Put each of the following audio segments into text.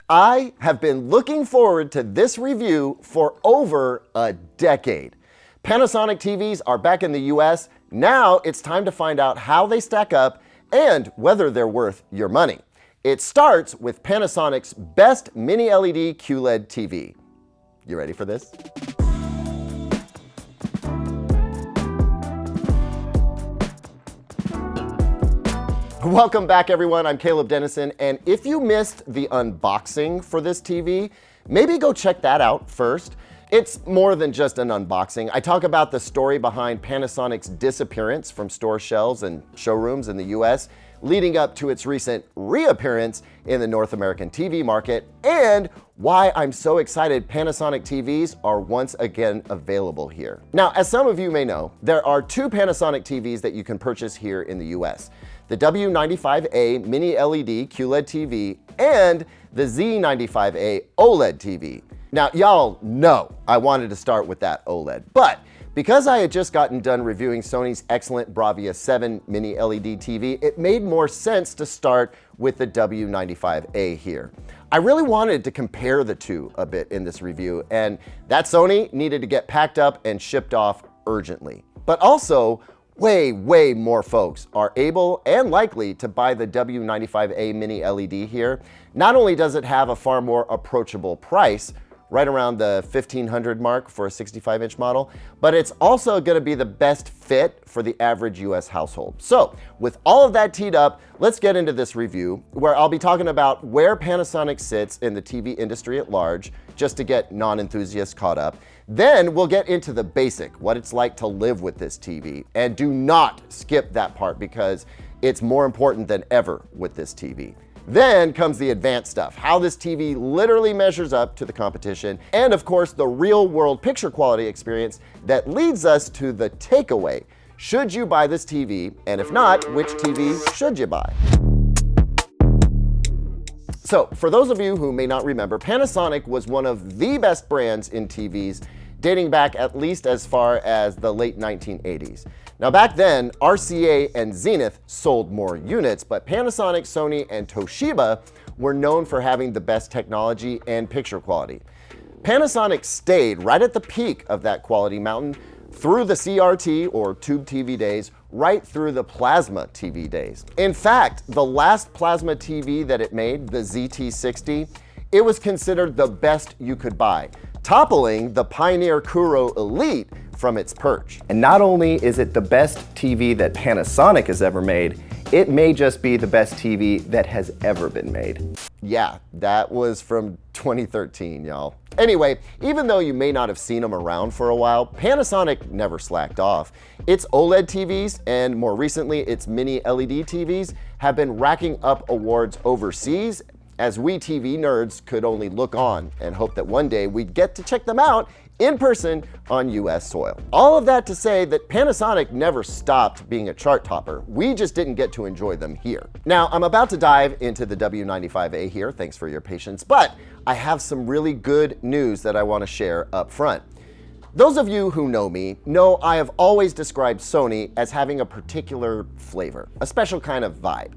I have been looking forward to this review for over a decade. Panasonic TVs are back in the US. Now it's time to find out how they stack up and whether they're worth your money. It starts with Panasonic's best mini LED QLED TV. You ready for this? Welcome back, everyone. I'm Caleb Dennison, and if you missed the unboxing for this TV, maybe go check that out first. It's more than just an unboxing. I talk about the story behind Panasonic's disappearance from store shelves and showrooms in the US, leading up to its recent reappearance in the North American TV market, and why I'm so excited Panasonic TVs are once again available here. Now, as some of you may know, there are two Panasonic TVs that you can purchase here in the US. The W95A Mini LED QLED TV and the Z95A OLED TV. Now, y'all know I wanted to start with that OLED, but because I had just gotten done reviewing Sony's excellent Bravia 7 Mini LED TV, it made more sense to start with the W95A here. I really wanted to compare the two a bit in this review, and that Sony needed to get packed up and shipped off urgently. But also, way more folks are able and likely to buy the W95A Mini LED here. Not only does it have a far more approachable price, right around the $1,500 mark for a 65-inch model, but it's also gonna be the best fit for the average US household. So with all of that teed up, let's get into this review where I'll be talking about where Panasonic sits in the TV industry at large, just to get non-enthusiasts caught up. Then we'll get into the basic, what it's like to live with this TV. And do not skip that part because it's more important than ever with this TV. Then comes the advanced stuff, how this TV literally measures up to the competition, and of course the real world picture quality experience that leads us to the takeaway. Should you buy this TV? And if not, which TV should you buy? So for those of you who may not remember, Panasonic was one of the best brands in TVs dating back at least as far as the late 1980s. Now back then, RCA and Zenith sold more units, but Panasonic, Sony, and Toshiba were known for having the best technology and picture quality. Panasonic stayed right at the peak of that quality mountain through the CRT or tube TV days, right through the plasma TV days. In fact, the last plasma TV that it made, the ZT60, it was considered the best you could buy, toppling the Pioneer Kuro Elite from its perch. And not only is it the best TV that Panasonic has ever made, it may just be the best TV that has ever been made. Yeah, that was from 2013, y'all. Anyway, even though you may not have seen them around for a while, Panasonic never slacked off. Its OLED TVs, and more recently its mini LED TVs, have been racking up awards overseas, as we TV nerds could only look on and hope that one day we'd get to check them out in person on US soil. All of that to say that Panasonic never stopped being a chart topper. We just didn't get to enjoy them here. Now, I'm about to dive into the W95A here, thanks for your patience, but I have some really good news that I want to share up front. Those of you who know me know I have always described Sony as having a particular flavor, a special kind of vibe.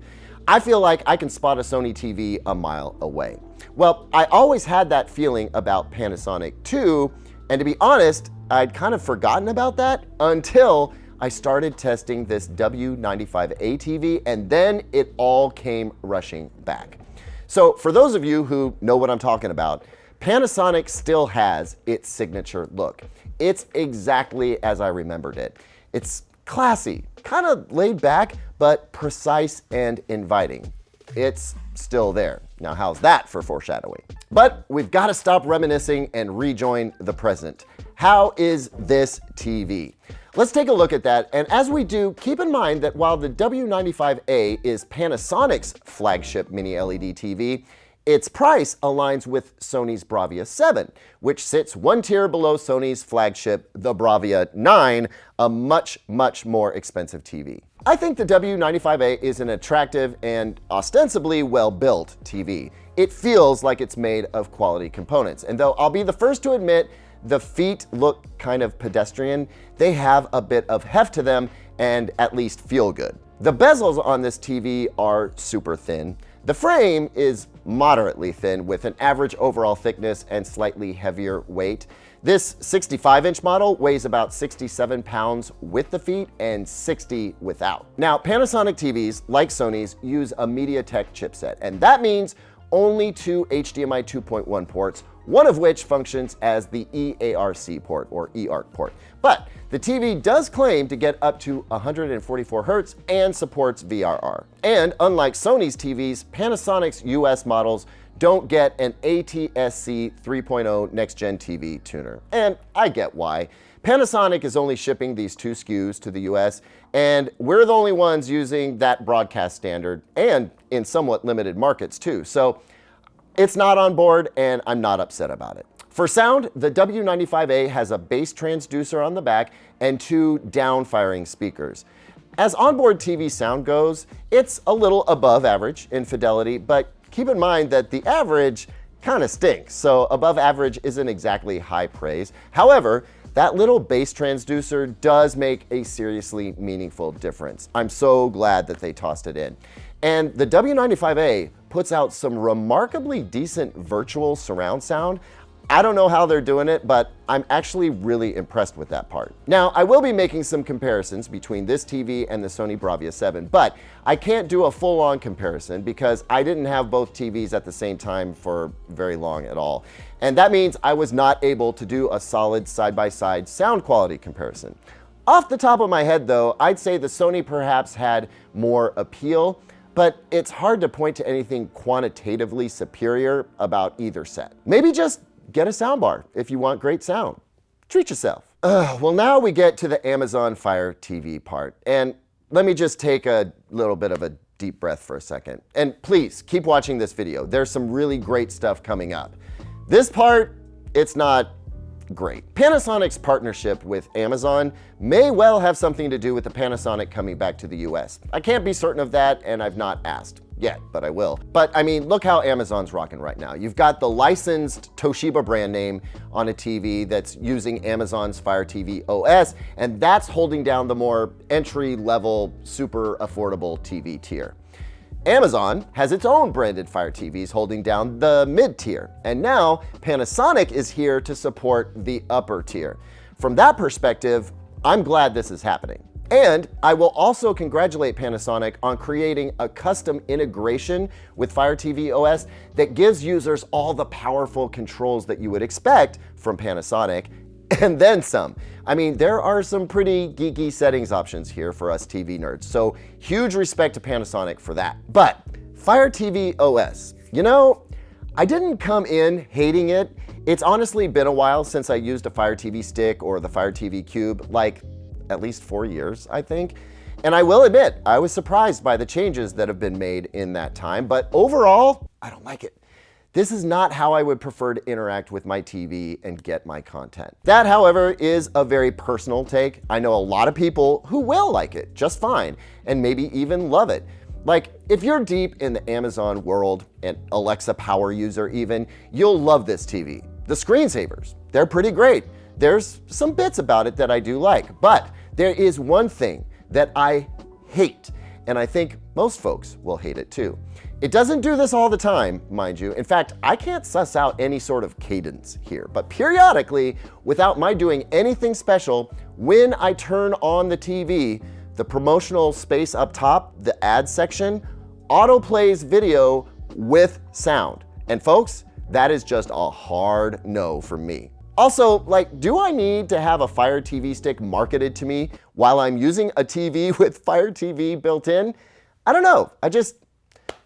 I feel like I can spot a Sony TV a mile away. Well, I always had that feeling about Panasonic too, and to be honest, I'd kind of forgotten about that until I started testing this W95A TV, and then it all came rushing back. So for those of you who know what I'm talking about, Panasonic still has its signature look. It's exactly as I remembered it. It's classy, kind of laid back, but precise and inviting. It's still there. Now, how's that for foreshadowing? But we've got to stop reminiscing and rejoin the present. How is this TV? Let's take a look at that, and as we do, keep in mind that while the W95A is Panasonic's flagship mini LED TV, its price aligns with Sony's Bravia 7, which sits one tier below Sony's flagship, the Bravia 9, a much more expensive TV. I think the W95A is an attractive and ostensibly well-built TV. It feels like it's made of quality components, and though I'll be the first to admit the feet look kind of pedestrian, they have a bit of heft to them and at least feel good. The bezels on this TV are super thin. The frame is moderately thin with an average overall thickness and slightly heavier weight. This 65-inch model weighs about 67 pounds with the feet and 60 without. Now, Panasonic TVs, like Sony's, use a MediaTek chipset, and that means only 2 HDMI 2.1 ports, one of which functions as the EARC port or eARC port. But the TV does claim to get up to 144 Hz and supports VRR. And unlike Sony's TVs, Panasonic's US models don't get an ATSC 3.0 next-gen TV tuner. And I get why. Panasonic is only shipping these 2 SKUs to the US, and we're the only ones using that broadcast standard, and in somewhat limited markets too. So it's not on board, and I'm not upset about it. For sound, the W95A has a bass transducer on the back and 2 down-firing speakers. As onboard TV sound goes, it's a little above average in fidelity, but keep in mind that the average kind of stinks, so above average isn't exactly high praise. However, that little bass transducer does make a seriously meaningful difference. I'm so glad that they tossed it in. And the W95A puts out some remarkably decent virtual surround sound. I don't know how they're doing it, but I'm actually really impressed with that part. Now, I will be making some comparisons between this TV and the Sony Bravia 7, but I can't do a full-on comparison because I didn't have both TVs at the same time for very long at all. And that means I was not able to do a solid side-by-side sound quality comparison. Off the top of my head though, I'd say the Sony perhaps had more appeal, but it's hard to point to anything quantitatively superior about either set. Maybe just get a soundbar if you want great sound. Treat yourself. Well, now we get to the Amazon Fire TV part. And let me just take a little bit of a deep breath for a second. And please keep watching this video. There's some really great stuff coming up. This part, it's not great. Panasonic's partnership with Amazon may well have something to do with the Panasonic coming back to the US. I can't be certain of that, and I've not asked yet, but I will. But I mean, look how Amazon's rocking right now. You've got the licensed Toshiba brand name on a TV that's using Amazon's Fire TV OS, and that's holding down the more entry-level, super affordable TV tier. Amazon has its own branded Fire TVs holding down the mid-tier, and now Panasonic is here to support the upper tier. From that perspective, I'm glad this is happening. And I will also congratulate Panasonic on creating a custom integration with Fire TV OS that gives users all the powerful controls that you would expect from Panasonic, and then some. I mean, there are some pretty geeky settings options here for us TV nerds, so huge respect to Panasonic for that. But Fire TV OS, you know, I didn't come in hating it. It's honestly been a while since I used a Fire TV stick or the Fire TV Cube, like at least 4 years, I think. And I will admit, I was surprised by the changes that have been made in that time, but overall, I don't like it. This is not how I would prefer to interact with my TV and get my content. That, however, is a very personal take. I know a lot of people who will like it just fine, and maybe even love it. Like, if you're deep in the Amazon world, an Alexa power user even, you'll love this TV. The screensavers, they're pretty great. There's some bits about it that I do like, but there is one thing that I hate, and I think most folks will hate it too. It doesn't do this all the time, mind you. In fact, I can't suss out any sort of cadence here, but periodically, without my doing anything special, when I turn on the TV, the promotional space up top, the ads section, autoplays video with sound. And folks, that is just a hard no for me. Also, like, do I need to have a Fire TV stick marketed to me while I'm using a TV with Fire TV built in? I don't know.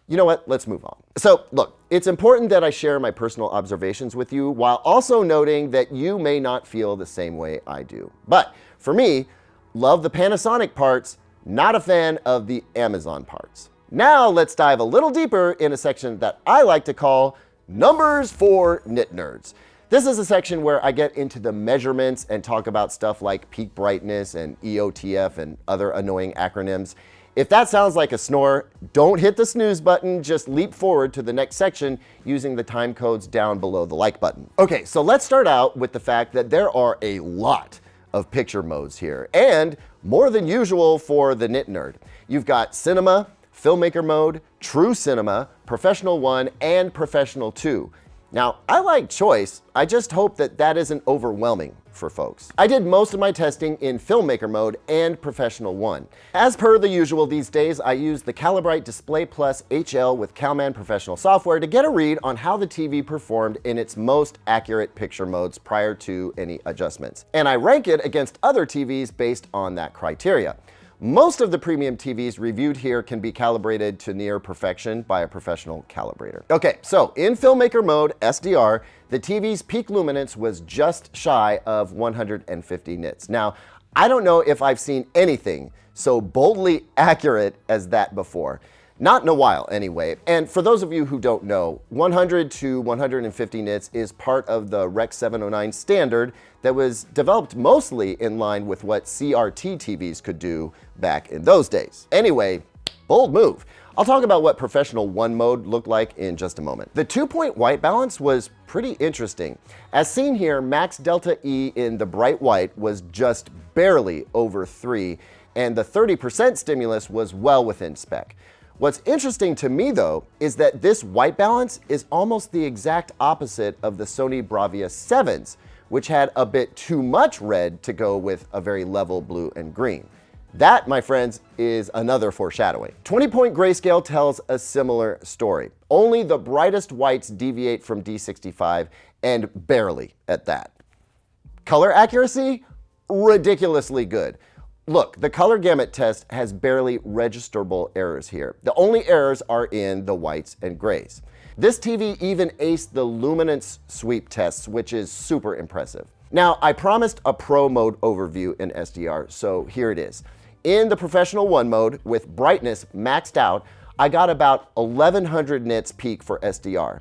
You know what? Let's move on. So look, it's important that I share my personal observations with you while also noting that you may not feel the same way I do. But for me, love the Panasonic parts, not a fan of the Amazon parts. Now let's dive a little deeper in a section that I like to call Numbers for Nit Nerds. This is a section where I get into the measurements and talk about stuff like peak brightness and EOTF and other annoying acronyms. If that sounds like a snore, don't hit the snooze button, just leap forward to the next section using the time codes down below the like button. Okay, so let's start out with the fact that there are a lot of picture modes here, and more than usual for the nit nerd. You've got cinema, Filmmaker Mode, True Cinema, Professional 1, and Professional 2. Now, I like choice, I just hope that that isn't overwhelming for folks. I did most of my testing in Filmmaker Mode and Professional 1. As per the usual these days, I use the Calibrite Display Plus HL with Calman Professional software to get a read on how the TV performed in its most accurate picture modes prior to any adjustments. And I rank it against other TVs based on that criteria. Most of the premium TVs reviewed here can be calibrated to near perfection by a professional calibrator. Okay, so in Filmmaker Mode, SDR, the TV's peak luminance was just shy of 150 nits. Now, I don't know if I've seen anything so boldly accurate as that before. Not in a while, anyway. And for those of you who don't know, 100 to 150 nits is part of the Rec 709 standard that was developed mostly in line with what CRT TVs could do back in those days. Anyway, bold move. I'll talk about what Professional 1 mode looked like in just a moment. The 2-point white balance was pretty interesting. As seen here, max delta E in the bright white was just barely over 3, and the 30% stimulus was well within spec. What's interesting to me, though, is that this white balance is almost the exact opposite of the Sony Bravia 7s, which had a bit too much red to go with a very level blue and green. That, my friends, is another foreshadowing. 20-point grayscale tells a similar story. Only the brightest whites deviate from D65, and barely at that. Color accuracy? Ridiculously good. Look, the color gamut test has barely registerable errors here. The only errors are in the whites and grays. This TV even aced the luminance sweep tests, which is super impressive. Now, I promised a pro mode overview in SDR, so here it is. In the Professional 1 mode, with brightness maxed out, I got about 1100 nits peak for SDR.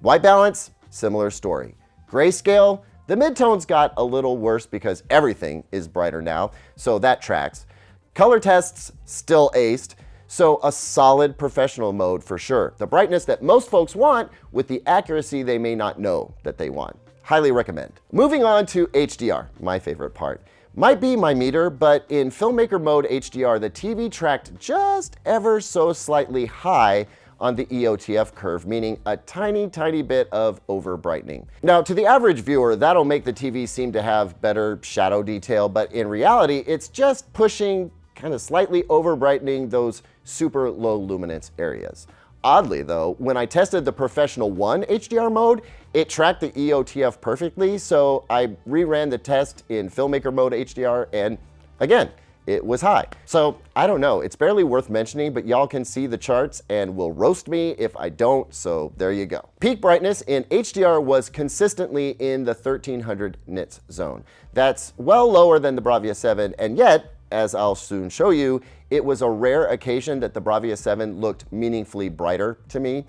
White balance, similar story. Grayscale, the midtones got a little worse because everything is brighter now, so that tracks. Color tests still aced, so a solid professional mode for sure. The brightness that most folks want with the accuracy they may not know that they want. Highly recommend. Moving on to HDR, my favorite part. Might be my meter, but in Filmmaker Mode HDR, the TV tracked just ever so slightly high on the EOTF curve, meaning a tiny bit of over brightening. Now, to the average viewer, that'll make the TV seem to have better shadow detail, but in reality, it's just pushing, kind of slightly over brightening those super low luminance areas. Oddly though, when I tested the Professional 1 HDR mode, it tracked the EOTF perfectly, so I reran the test in Filmmaker Mode HDR, and again, it was high. So I don't know, it's barely worth mentioning, but y'all can see the charts and will roast me if I don't, so there you go. Peak brightness in HDR was consistently in the 1300 nits zone. That's well lower than the Bravia 7, and yet, as I'll soon show you, it was a rare occasion that the Bravia 7 looked meaningfully brighter to me.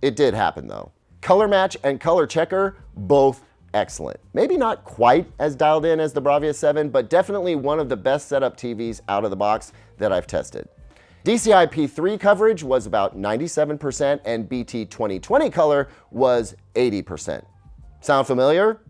It did happen though. Color match and color checker, both excellent. Maybe not quite as dialed in as the Bravia 7, but definitely one of the best setup TVs out of the box that I've tested. DCI P3 coverage was about 97% and BT 2020 color was 80%. Sound familiar?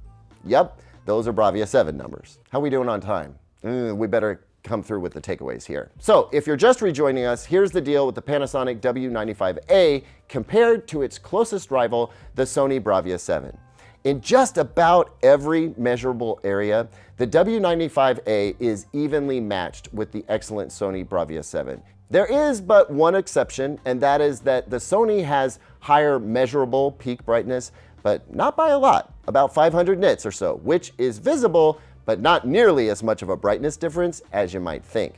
Yep, those are Bravia 7 numbers. How we doing on time? We better come through with the takeaways here. So if you're just rejoining us, here's the deal with the Panasonic W95A compared to its closest rival, the Sony Bravia 7. In just about every measurable area, the W95A is evenly matched with the excellent Sony Bravia 7. There is but one exception, and that is that the Sony has higher measurable peak brightness, but not by a lot, about 500 nits or so, which is visible, but not nearly as much of a brightness difference as you might think.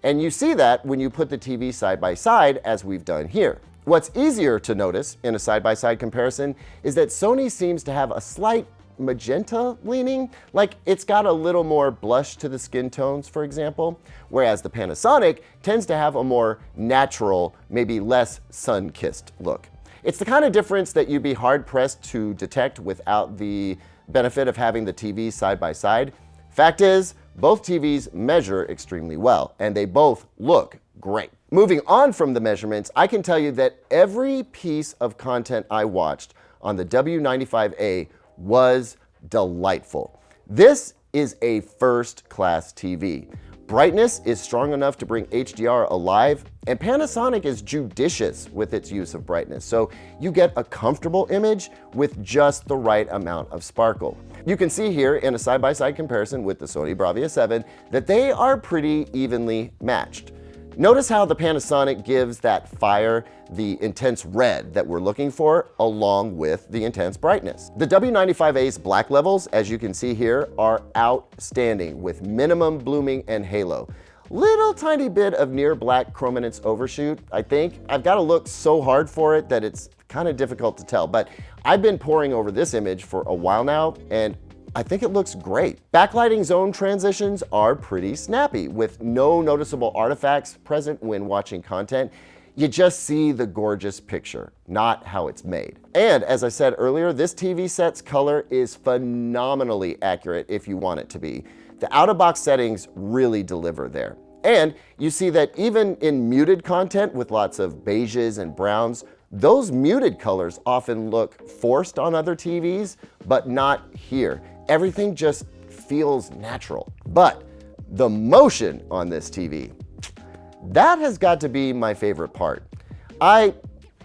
And you see that when you put the TV side by side, as we've done here. What's easier to notice in a side-by-side comparison is that Sony seems to have a slight magenta leaning, like it's got a little more blush to the skin tones, for example, whereas the Panasonic tends to have a more natural, maybe less sun-kissed look. It's the kind of difference that you'd be hard-pressed to detect without the benefit of having the TVs side by side. Fact is, both TVs measure extremely well, and they both look great. Moving on from the measurements, I can tell you that every piece of content I watched on the W95A was delightful. This is a first-class TV. Brightness is strong enough to bring HDR alive, and Panasonic is judicious with its use of brightness, so you get a comfortable image with just the right amount of sparkle. You can see here in a side-by-side comparison with the Sony Bravia 7 that they are pretty evenly matched. Notice how the Panasonic gives that fire the intense red that we're looking for, along with the intense brightness. The W95A's black levels, as you can see here, are outstanding with minimum blooming and halo. Little tiny bit of near black chrominance overshoot, I think. I've got to look so hard for it that it's kind of difficult to tell, but I've been poring over this image for a while now, and I think it looks great. Backlighting zone transitions are pretty snappy with no noticeable artifacts present when watching content. You just see the gorgeous picture, not how it's made. And as I said earlier, this TV set's color is phenomenally accurate if you want it to be. The out-of-box settings really deliver there. And you see that even in muted content with lots of beiges and browns, those muted colors often look forced on other TVs, but not here. Everything just feels natural. But the motion on this TV, that has got to be my favorite part. I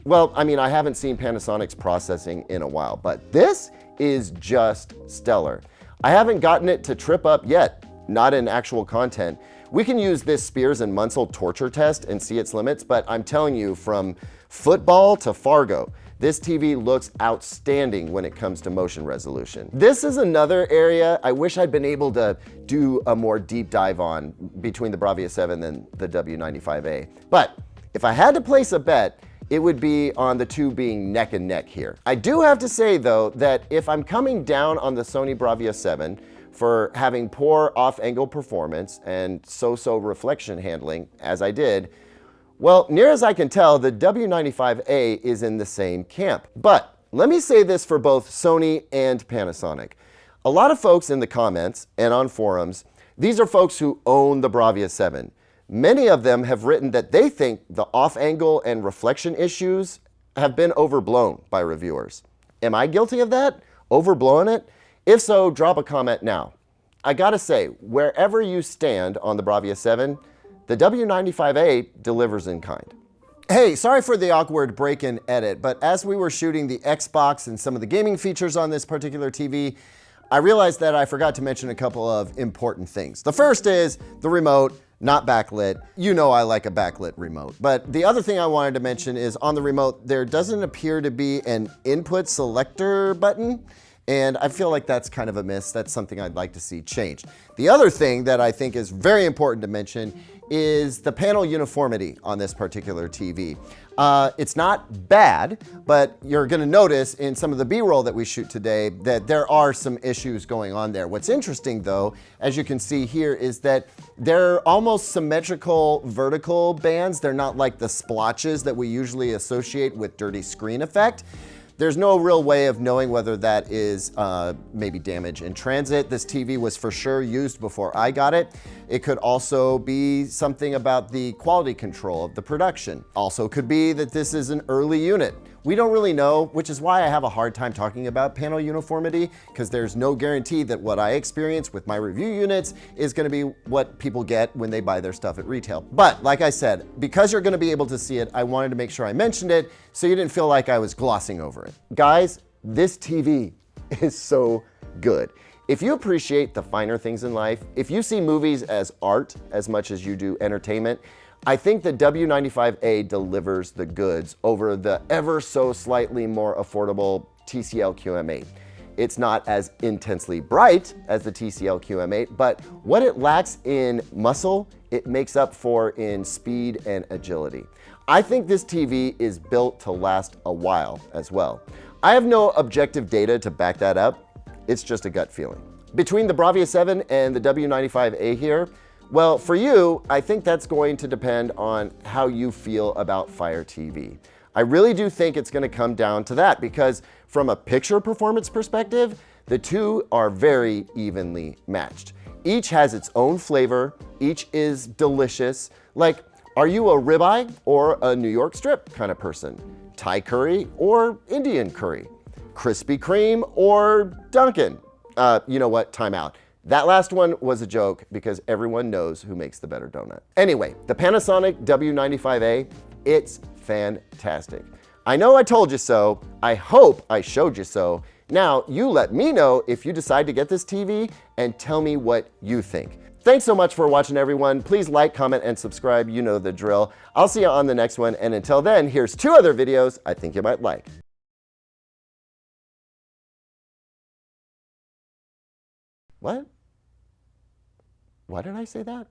haven't seen Panasonic's processing in a while, but this is just stellar. I haven't gotten it to trip up yet, not in actual content. We can use this Spears and Munsell torture test and see its limits, but I'm telling you, from football to Fargo, this TV looks outstanding when it comes to motion resolution. This is another area I wish I'd been able to do a more deep dive on between the Bravia 7 and the W95A. But if I had to place a bet, it would be on the two being neck and neck here. I do have to say though that if I'm coming down on the Sony Bravia 7 for having poor off-angle performance and so-so reflection handling, as I did, well, near as I can tell, the W95A is in the same camp. But let me say this for both Sony and Panasonic. A lot of folks in the comments and on forums, these are folks who own the Bravia 7. Many of them have written that they think the off-angle and reflection issues have been overblown by reviewers. Am I guilty of that? Overblowing it? If so, drop a comment now. I gotta say, wherever you stand on the Bravia 7, the W95A delivers in kind. Hey, sorry for the awkward break and edit, but as we were shooting the Xbox and some of the gaming features on this particular TV, I realized that I forgot to mention a couple of important things. The first is the remote, not backlit. You know I like a backlit remote. But the other thing I wanted to mention is on the remote, there doesn't appear to be an input selector button. And I feel like that's kind of a miss. That's something I'd like to see changed. The other thing that I think is very important to mention is the panel uniformity on this particular TV. It's not bad, but you're gonna notice in some of the B-roll that we shoot today that there are some issues going on there. What's interesting though, as you can see here, is that they're almost symmetrical vertical bands. They're not like the splotches that we usually associate with dirty screen effect. There's no real way of knowing whether that is maybe damage in transit. This TV was for sure used before I got it. It could also be something about the quality control of the production. Also could be that this is an early unit. We don't really know, which is why I have a hard time talking about panel uniformity, because there's no guarantee that what I experience with my review units is gonna be what people get when they buy their stuff at retail. But like I said, because you're gonna be able to see it, I wanted to make sure I mentioned it so you didn't feel like I was glossing over it. Guys, this TV is so good. If you appreciate the finer things in life, if you see movies as art as much as you do entertainment, I think the W95A delivers the goods over the ever so slightly more affordable TCL QM8. It's not as intensely bright as the TCL QM8, but what it lacks in muscle, it makes up for in speed and agility. I think this TV is built to last a while as well. I have no objective data to back that up. It's just a gut feeling. Between the Bravia 7 and the W95A here, well, for you, I think that's going to depend on how you feel about Fire TV. I really do think it's going to come down to that, because from a picture performance perspective, the two are very evenly matched. Each has its own flavor, each is delicious. Like, are you a ribeye or a New York strip kind of person? Thai curry or Indian curry? Krispy Kreme or Dunkin'? You know what, time out. That last one was a joke because everyone knows who makes the better donut. Anyway, the Panasonic W95A, it's fantastic. I know I told you so. I hope I showed you so. Now, you let me know if you decide to get this TV and tell me what you think. Thanks so much for watching, everyone. Please like, comment, and subscribe. You know the drill. I'll see you on the next one. And until then, here's 2 other videos I think you might like. What? Why did I say that?